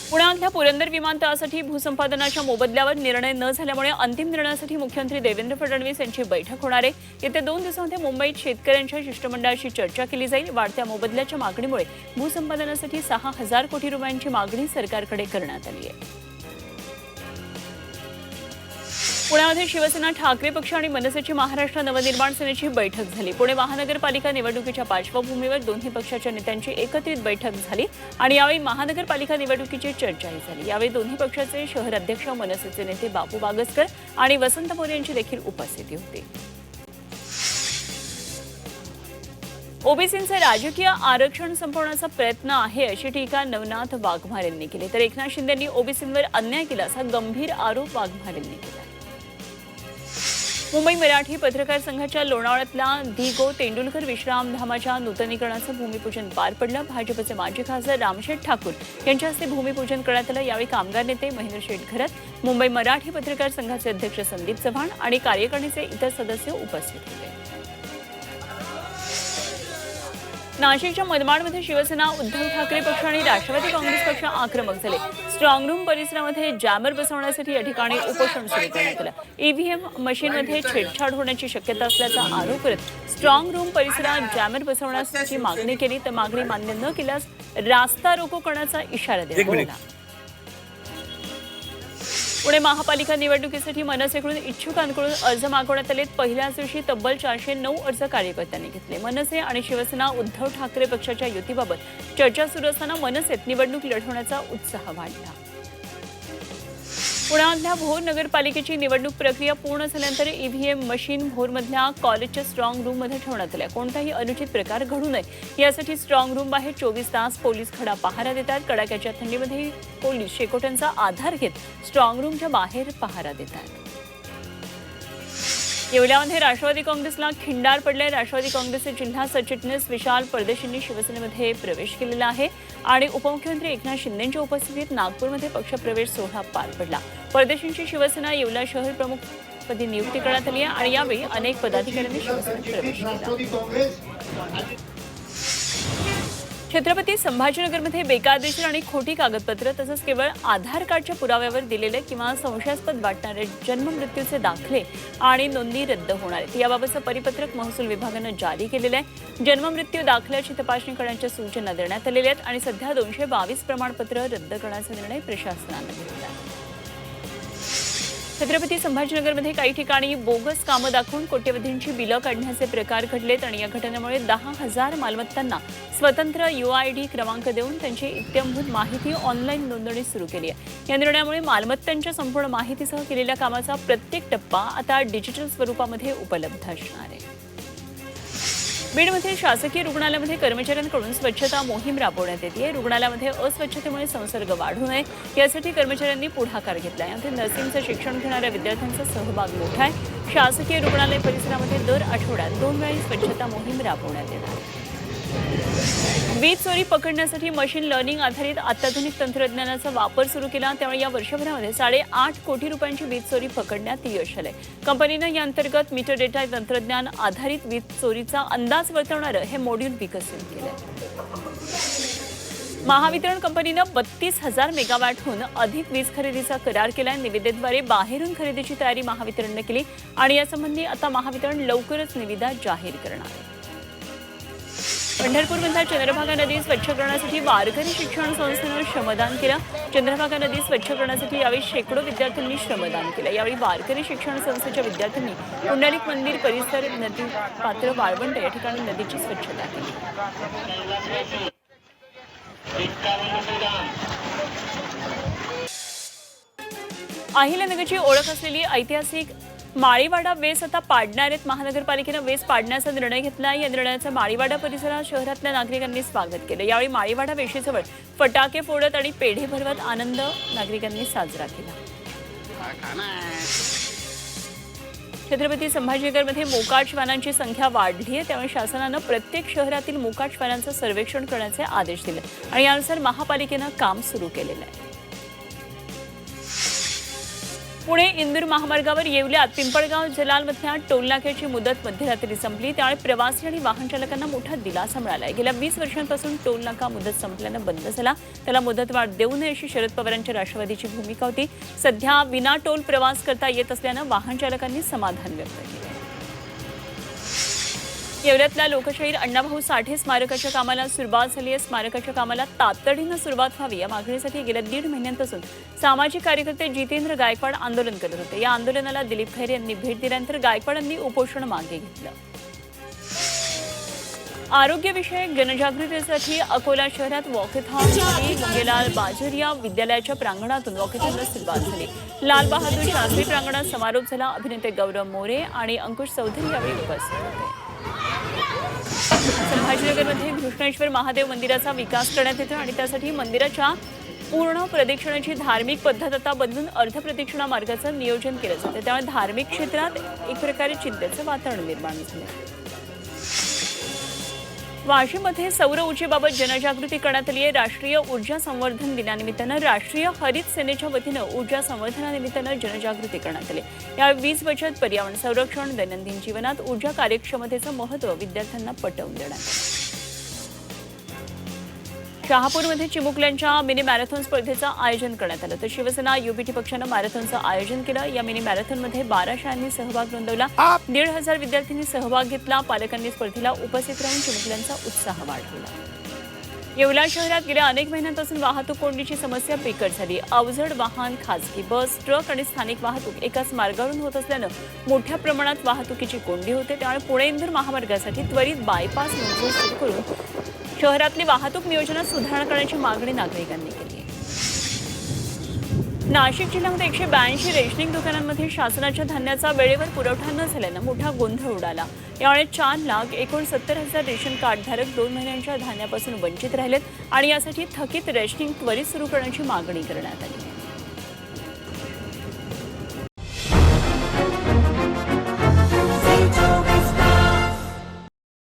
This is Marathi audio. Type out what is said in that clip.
पुण्यातल्या पुरंदर विमानतळासाठी भूसंपादनाच्या मोबदल्यावर निर्णय न झाल्यामुळे अंतिम निर्णयासाठी मुख्यमंत्री देवेंद्र फडणवीस यांची बैठक होणार आहे। येत्या 2 दिवसांमध्ये मुंबईत शेतकऱ्यांच्या शिष्टमंडळाशी चर्चा केली जाईल। वाढत्या मोबदल्याच्या मागणीमुळे भूसंपादनासाठी 6,000 कोटी रुपयांची मागणी सरकारकडे करण्यात आली आहे। पुण्यामध्ये शिवसेना, ठाकरे पक्ष आणि मनसेची महाराष्ट्र नवनिर्माण सेनेची बैठक झाली। पुणे महानगरपालिका निवडणुकीच्या पार्श्वभूमीवर दोन्ही पक्षाच्या नेत्यांची एकत्रित बैठक झाली आणि यावेळी महानगरपालिका निवडणुकीची चर्चाही झाली। यावेळी दोन्ही पक्षाचे शहर अध्यक्ष, मनसेचे नेते बापू बागसकर आणि वसंत मोरे यांची देखील उपस्थिती होती। ओबीसींचे राजकीय आरक्षण संपवण्याचा प्रयत्न आहे अशी टीका नवनाथ वाघमारे यांनी केली, तर एकनाथ शिंदे यांनी ओबीसींवर अन्याय केला असा गंभीर आरोप वाघमारे यांनी केला। मुंबई मराठी पत्रकार संघाच्या लोणावळ्यातल्या दी गो तेंडुलकर विश्रामधामाच्या नूतनीकरणाचं भूमिपूजन पार पडलं। भाजपचे माजी खासदार रामशेठ ठाकूर यांच्या हस्ते भूमिपूजन करण्यात आलं। यावेळी कामगार नेते महेंद्र शेठ घरत, मुंबई मराठी पत्रकार संघाचे अध्यक्ष संदीप चव्हाण आणि कार्यकारिणीचे इतर सदस्य उपस्थित होते। नाशिकच्या मनमाडमध्ये शिवसेना, उद्धव ठाकरे पक्ष आणि राष्ट्रवादी काँग्रेस पक्ष आक्रमक झाले। स्ट्रॉंग रूम परिसरामध्ये जॅमर बसवण्यासाठी या ठिकाणी उपोषण सुरू करण्यात आलं। ईव्हीएम मशीनमध्ये छेडछाड होण्याची शक्यता असल्याचा आरोप करत स्ट्रॉंग रूम परिसरात जॅमर बसवण्याची मागणी केली, तर मागणी मान्य न केल्यास रास्ता रोको करण्याचा इशारा देण्यात आला। पुणे महापालिका निवडणुकीसाठी मनसेकडून इच्छुकांकडून अर्ज मागवण्यात आले। पहिल्याच दिवशी तब्बल 409 अर्ज कार्यकर्त्यांनी घेतले। मनसे आणि शिवसेना, उद्धव ठाकरे पक्षाच्या युतीबाबत चर्चा सुरू असताना मनसेत निवडणूक लढवण्याचा उत्साह वाढला। पुण्यातल्या भोर नगरपालिकेची निवडणूक प्रक्रिया पूर्ण झाल्यानंतर ईव्हीएम मशीन भोरमधल्या कॉलेजच्या स्ट्रॉंग रूममध्ये ठेवण्यात आल्या। कोणताही अनुचित प्रकार घडू नये यासाठी स्ट्रॉंग रूम बाहेर 24 तास पोलीस खडा पहारा देतात। कडाक्याच्या थंडीमध्ये पोलीस शेकोट्यांचा आधार घेत स्ट्रॉंग रूमच्या बाहेर पहारा देतात। येवल्यामध्ये राष्ट्रवादी काँग्रेसला खिंडार पडले। राष्ट्रवादी काँग्रेसचे जिल्हा सरचिटणीस विशाल परदेशींनी शिवसेनेमध्ये प्रवेश केलेला आहे आणि उपमुख्यमंत्री एकनाथ शिंदेंच्या उपस्थितीत नागपूरमध्ये पक्षप्रवेश सोहळा पार पडला। परदेशींची शिवसेना येवला शहर प्रमुखपदी नियुक्ती करण्यात आली आहे आणि यावेळी अनेक पदाधिकाऱ्यांनी शिवसेनेत प्रवेश केला। छत्रपती संभाजीनगरमध्ये बेकायदेशीर आणि खोटी कागदपत्र तसंच केवळ आधार कार्डच्या पुराव्यावर दिलेले किंवा संशयास्पद वाटणारे जन्ममृत्यूचे दाखले आणि नोंदणी रद्द होणार आहेत। याबाबतचं परिपत्रक महसूल विभागानं जारी केलेलं आहे। जन्ममृत्यू दाखल्याची तपासणी करण्याच्या सूचना देण्यात आलेल्या आहेत आणि सध्या 222 प्रमाणपत्र रद्द करण्याचा निर्णय प्रशासनानं घेतला आहे। छत्रपती संभाजीनगरमध्ये काही ठिकाणी बोगस कामं दाखवून कोट्यवधींची बिलं काढण्याचे प्रकार घडलेत आणि या घटनेमुळे 10,000 मालमत्तांना स्वतंत्र UID क्रमांक देऊन त्यांची इत्यंभूत माहिती ऑनलाईन नोंदणी सुरू केली आहे। या निर्णयामुळे मालमत्तांच्या संपूर्ण माहितीसह केलेल्या कामाचा प्रत्येक टप्पा आता डिजिटल स्वरूपामध्ये उपलब्ध असणार आहे। बीडमध्ये शासकीय रुग्णालयामध्ये कर्मचाऱ्यांकडून स्वच्छता मोहीम राबवण्यात येते। रुग्णालयामध्ये अस्वच्छतेमुळे संसर्ग वाढू नये यासाठी कर्मचाऱ्यांनी पुढाकार घेतला आहे। यामध्ये नर्सिंगचं शिक्षण घेणाऱ्या विद्यार्थ्यांचा सहभाग मोठा आहे। शासकीय रुग्णालय परिसरामध्ये दर आठवड्यात 2 वेळा स्वच्छता मोहीम राबवण्यात येणार आहे। वीज चोरी पकडण्यासाठी मशीन लर्निंग आधारित अत्याधुनिक तंत्रज्ञानाचा वापर सुरू केला, त्यामुळे या वर्षभरामध्ये 8.5 कोटी रुपयांची वीज चोरी पकडण्यात यश आले। कंपनीनं या अंतर्गत मीटर डेटा तंत्रज्ञान आधारित वीज चोरीचा अंदाज वर्तवणारं हे मॉड्यूल विकसित केलं। महावितरण कंपनीनं 32,000 मेगावॅटहून अधिक वीज खरेदीचा करार केलाय। निविदेद्वारे बाहेरून खरेदीची तयारी महावितरणनं केली आणि यासंबंधी आता महावितरण लवकरच निविदा जाहीर करणार आहे। पंढरपूरमधल्या चंद्रभागा नदी स्वच्छ करण्यासाठी वारकरी शिक्षण संस्थेनं श्रमदान केलं। चंद्रभागा नदी स्वच्छ करण्यासाठी यावेळी शेकडो विद्यार्थ्यांनी श्रमदान केलं। यावेळी वारकरी शिक्षण संस्थेच्या विद्यार्थ्यांनी पुंडलिक मंदिर परिसर, नदी पात्र, वाळवंट या ठिकाणी नदीची स्वच्छता केली। अहिल्यानगरची ओळख असलेली ऐतिहासिक माळीवाडा वेस आता पाडणार आहेत। महानगरपालिकेनं वेस पाडण्याचा निर्णय घेतला। या निर्णयाचं माळीवाडा परिसरात शहरातल्या नागरिकांनी स्वागत केलं। यावेळी माळीवाडा वेशीजवळ फटाके फोडत आणि पेढे भरवत आनंद नागरिकांनी साजरा केला। छत्रपती संभाजीनगरमध्ये मोकाट श्वानांची संख्या वाढली आहे, त्यामुळे शासनानं प्रत्येक शहरातील मोकाट श्वानांचं सर्वेक्षण करण्याचे आदेश दिले आणि यानुसार महापालिकेनं काम सुरू केलेलं आहे। पुणे इंदूर महामार्गावर येवल्यात पिंपळगाव जलालमधल्या टोलनाक्याची मुदत मध्यरात्री संपली. त्यामुळे प्रवासी आणि वाहन चालकांना मोठा दिलासा मिळाला. गेल्या 20 वर्षांपासून टोलनाका मुदत संपल्यानं बंद झाला. त्याला मुदतवाढ देऊ नये अशी शरद पवारांच्या राष्ट्रवादीची भूमिका होती. सध्या विना टोल प्रवास करता येत असल्यानं वाहन चालकांनी समाधान व्यक्त केलं. येवल्यातल्या लोकशाहीर अण्णाभाऊ साठे स्मारकाच्या कामाला सुरुवात झाली आहे. स्मारकाच्या कामाला तातडीनं सुरुवात व्हावी या मागणीसाठी गेल्या 1.5 महिन्यांपासून सामाजिक कार्यकर्ते जितेंद्र गायकवाड आंदोलन करत होते. या आंदोलनाला दिलीप खैरे यांनी भेट दिल्यानंतर गायकवाडांनी उपोषण मागे घेतलं. आरोग्यविषयक जनजागृतीसाठी अकोला शहरात वॉकेथॉनसाठी गंगेलाल बाजरिया विद्यालयाच्या प्रांगणातून वॉकेथॉनला सुरुवात झाली. लाल बहादूर शास्त्री प्रांगणात समारोप झाला. अभिनेते गौरव मोरे आणि अंकुश चौधरी यावेळी उपस्थित होते. संभाजीनगरमध्ये घृष्णेश्वर महादेव मंदिराचा विकास करण्यात येतो आणि त्यासाठी मंदिराच्या पूर्ण प्रदक्षिणेची धार्मिक पद्धत आता बदलून अर्धप्रदक्षिणा मार्गाचं नियोजन केलं जातं. त्यामुळे धार्मिक क्षेत्रात एक प्रकारे चिंतेचं वातावरण निर्माण झालं. वाशीमध्ये सौर ऊर्जेबाबत जनजागृती करण्यात आली आहे. राष्ट्रीय ऊर्जा संवर्धन दिनानिमित्तानं राष्ट्रीय हरित सेनेच्या वतीनं ऊर्जा संवर्धनानिमित्तानं जनजागृती करण्यात आली. या वीज बचत, पर्यावरण संरक्षण, दैनंदिन जीवनात ऊर्जा कार्यक्षमतेचं महत्त्व विद्यार्थ्यांना पटवून देण्यात आलं. शहापूरमध्ये चिमुकल्यांच्या मिनी मॅरेथॉन स्पर्धेचं आयोजन करण्यात आलं. तर शिवसेना युबीटी पक्षानं मॅरेथॉनचं आयोजन केलं. या मिनी मॅरेथॉनमध्ये 12 शाळांनी सहभाग नोंदवला. 1,500 विद्यार्थ्यांनी सहभाग घेतला. पालकांनी स्पर्धेला उपस्थित राहून चिमुकल्यांचा उत्साह वाढवला. येवला शहरात गेल्या अनेक महिन्यांपासून वाहतूक कोंडीची समस्या बिकट झाली. अवजड वाहन, खासगी बस, ट्रक आणि स्थानिक वाहतूक एकाच मार्गावरून होत असल्यानं मोठ्या प्रमाणात वाहतुकीची कोंडी होते. त्यामुळे पुणे इंदूर महामार्गासाठी त्वरित बायपास मंजूर सुरू करून शहरातली वाहतूक नियोजनात सुधारणा करण्याची मागणी नागरिकांनी केली आहे. नाशिक जिल्ह्यामध्ये 182 रेशनिंग दुकानांमध्ये शासनाच्या धान्याचा वेळेवर पुरवठा न झाल्यानं मोठा गोंधळ उडाला. यामुळे 4,69,000 रेशन कार्डधारक 2 महिन्यांच्या धान्यापासून वंचित राहिलेत आणि यासाठी थकीत रेशनिंग त्वरित सुरू करण्याची मागणी करण्यात आली.